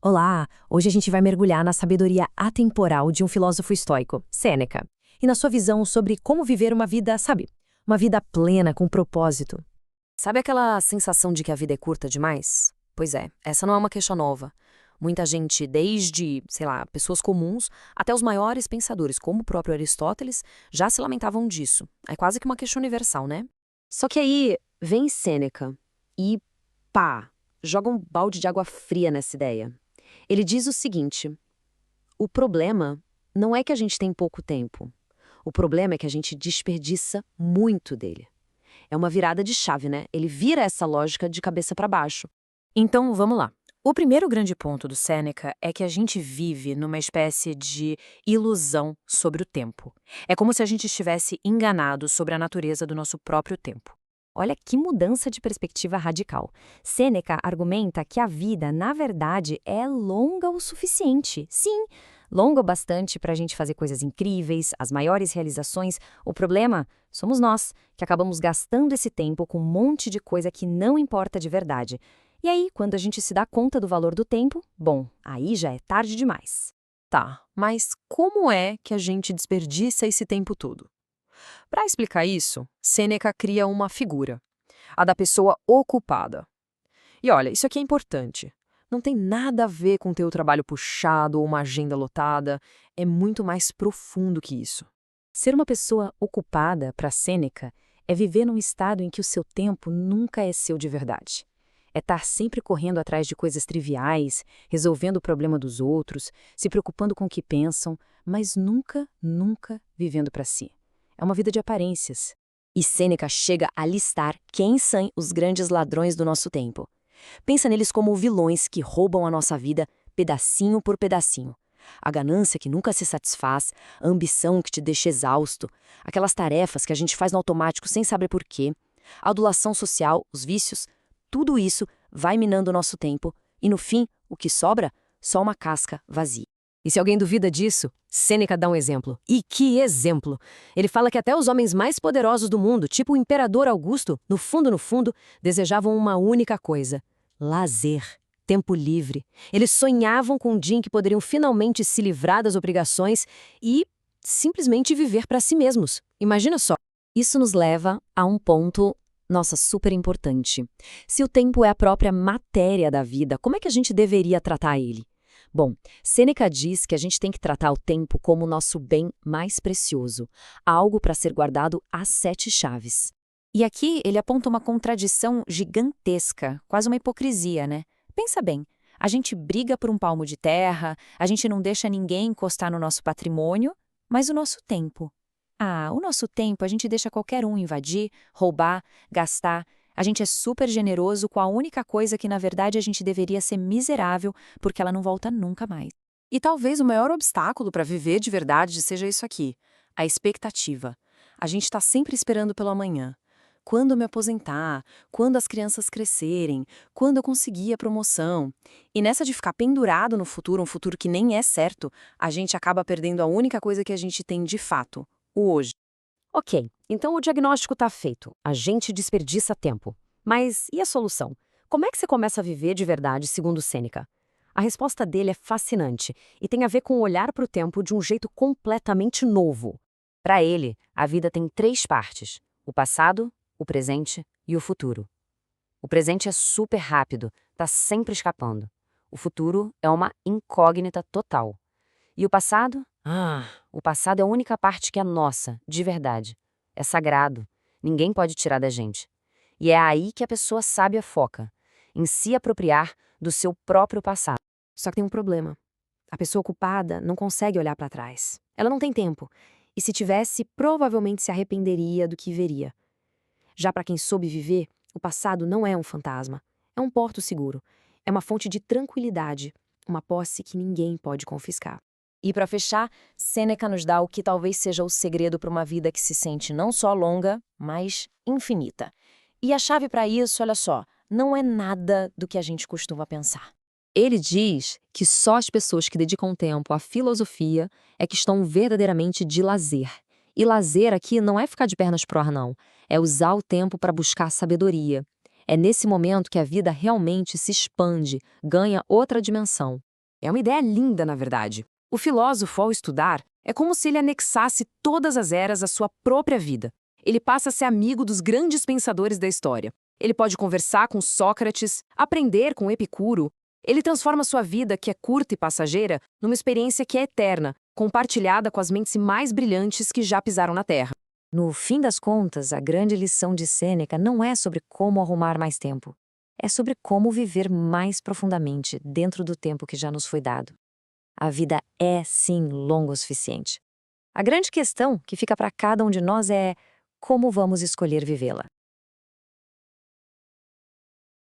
Olá! Hoje a gente vai mergulhar na sabedoria atemporal de um filósofo estoico, Sêneca, e na sua visão sobre como viver uma vida, sabe, uma vida plena, com propósito. Sabe aquela sensação de que a vida é curta demais? Pois é, essa não é uma queixa nova. Muita gente, desde, sei lá, pessoas comuns até os maiores pensadores, como o próprio Aristóteles, já se lamentavam disso. É quase que uma queixa universal, né? Só que aí vem Sêneca e pá, joga um balde de água fria nessa ideia. Ele diz o seguinte: o problema não é que a gente tem pouco tempo. O problema é que a gente desperdiça muito dele. É uma virada de chave, né? Ele vira essa lógica de cabeça para baixo. Então, vamos lá. O primeiro grande ponto do Sêneca é que a gente vive numa espécie de ilusão sobre o tempo. É como se a gente estivesse enganado sobre a natureza do nosso próprio tempo. Olha que mudança de perspectiva radical. Sêneca argumenta que a vida, na verdade, é longa o suficiente. Sim, longa o bastante para a gente fazer coisas incríveis, as maiores realizações. O problema somos nós, que acabamos gastando esse tempo com um monte de coisa que não importa de verdade. E aí, quando a gente se dá conta do valor do tempo, bom, aí já é tarde demais. Tá, mas como é que a gente desperdiça esse tempo todo? Para explicar isso, Sêneca cria uma figura, a da pessoa ocupada. E olha, isso aqui é importante. Não tem nada a ver com ter o trabalho puxado ou uma agenda lotada, é muito mais profundo que isso. Ser uma pessoa ocupada, para Sêneca, é viver num estado em que o seu tempo nunca é seu de verdade. É estar sempre correndo atrás de coisas triviais, resolvendo o problema dos outros, se preocupando com o que pensam, mas nunca, nunca vivendo para si. É uma vida de aparências. E Sêneca chega a listar quem são os grandes ladrões do nosso tempo. Pensa neles como vilões que roubam a nossa vida pedacinho por pedacinho. A ganância que nunca se satisfaz, a ambição que te deixa exausto, aquelas tarefas que a gente faz no automático sem saber por quê, a adulação social, os vícios, tudo isso vai minando o nosso tempo e, no fim, o que sobra? Só uma casca vazia. E se alguém duvida disso, Sêneca dá um exemplo. E que exemplo! Ele fala que até os homens mais poderosos do mundo, tipo o imperador Augusto, no fundo, desejavam uma única coisa: lazer, tempo livre. Eles sonhavam com um dia em que poderiam finalmente se livrar das obrigações e simplesmente viver para si mesmos. Imagina só. Isso nos leva a um ponto, nossa, super importante. Se o tempo é a própria matéria da vida, como é que a gente deveria tratar ele? Bom, Sêneca diz que a gente tem que tratar o tempo como o nosso bem mais precioso, algo para ser guardado às 7 chaves. E aqui ele aponta uma contradição gigantesca, quase uma hipocrisia, né? Pensa bem, a gente briga por um palmo de terra, a gente não deixa ninguém encostar no nosso patrimônio, mas o nosso tempo. O nosso tempo a gente deixa qualquer um invadir, roubar, gastar. A gente é super generoso com a única coisa que, na verdade, a gente deveria ser miserável, porque ela não volta nunca mais. E talvez o maior obstáculo para viver de verdade seja isso aqui, a expectativa. A gente está sempre esperando pelo amanhã. Quando eu me aposentar? Quando as crianças crescerem? Quando eu conseguir a promoção? E nessa de ficar pendurado no futuro, um futuro que nem é certo, a gente acaba perdendo a única coisa que a gente tem de fato, o hoje. Ok, então o diagnóstico está feito. A gente desperdiça tempo. Mas e a solução? Como é que você começa a viver de verdade, segundo Sêneca? A resposta dele é fascinante e tem a ver com olhar para o tempo de um jeito completamente novo. Para ele, a vida tem 3 partes: o passado, o presente e o futuro. O presente é super rápido, está sempre escapando. O futuro é uma incógnita total. E o passado? O passado é a única parte que é nossa, de verdade. É sagrado. Ninguém pode tirar da gente. E é aí que a pessoa sábia foca, em se apropriar do seu próprio passado. Só que tem um problema. A pessoa ocupada não consegue olhar para trás. Ela não tem tempo. E se tivesse, provavelmente se arrependeria do que veria. Já para quem soube viver, o passado não é um fantasma. É um porto seguro. É uma fonte de tranquilidade. Uma posse que ninguém pode confiscar. E para fechar, Sêneca nos dá o que talvez seja o segredo para uma vida que se sente não só longa, mas infinita. E a chave para isso, olha só, não é nada do que a gente costuma pensar. Ele diz que só as pessoas que dedicam tempo à filosofia é que estão verdadeiramente de lazer. E lazer aqui não é ficar de pernas pro ar, não. É usar o tempo para buscar sabedoria. É nesse momento que a vida realmente se expande, ganha outra dimensão. É uma ideia linda, na verdade. O filósofo, ao estudar, é como se ele anexasse todas as eras à sua própria vida. Ele passa a ser amigo dos grandes pensadores da história. Ele pode conversar com Sócrates, aprender com Epicuro. Ele transforma sua vida, que é curta e passageira, numa experiência que é eterna, compartilhada com as mentes mais brilhantes que já pisaram na Terra. No fim das contas, a grande lição de Sêneca não é sobre como arrumar mais tempo. É sobre como viver mais profundamente dentro do tempo que já nos foi dado. A vida é, sim, longa o suficiente. A grande questão que fica para cada um de nós é como vamos escolher vivê-la.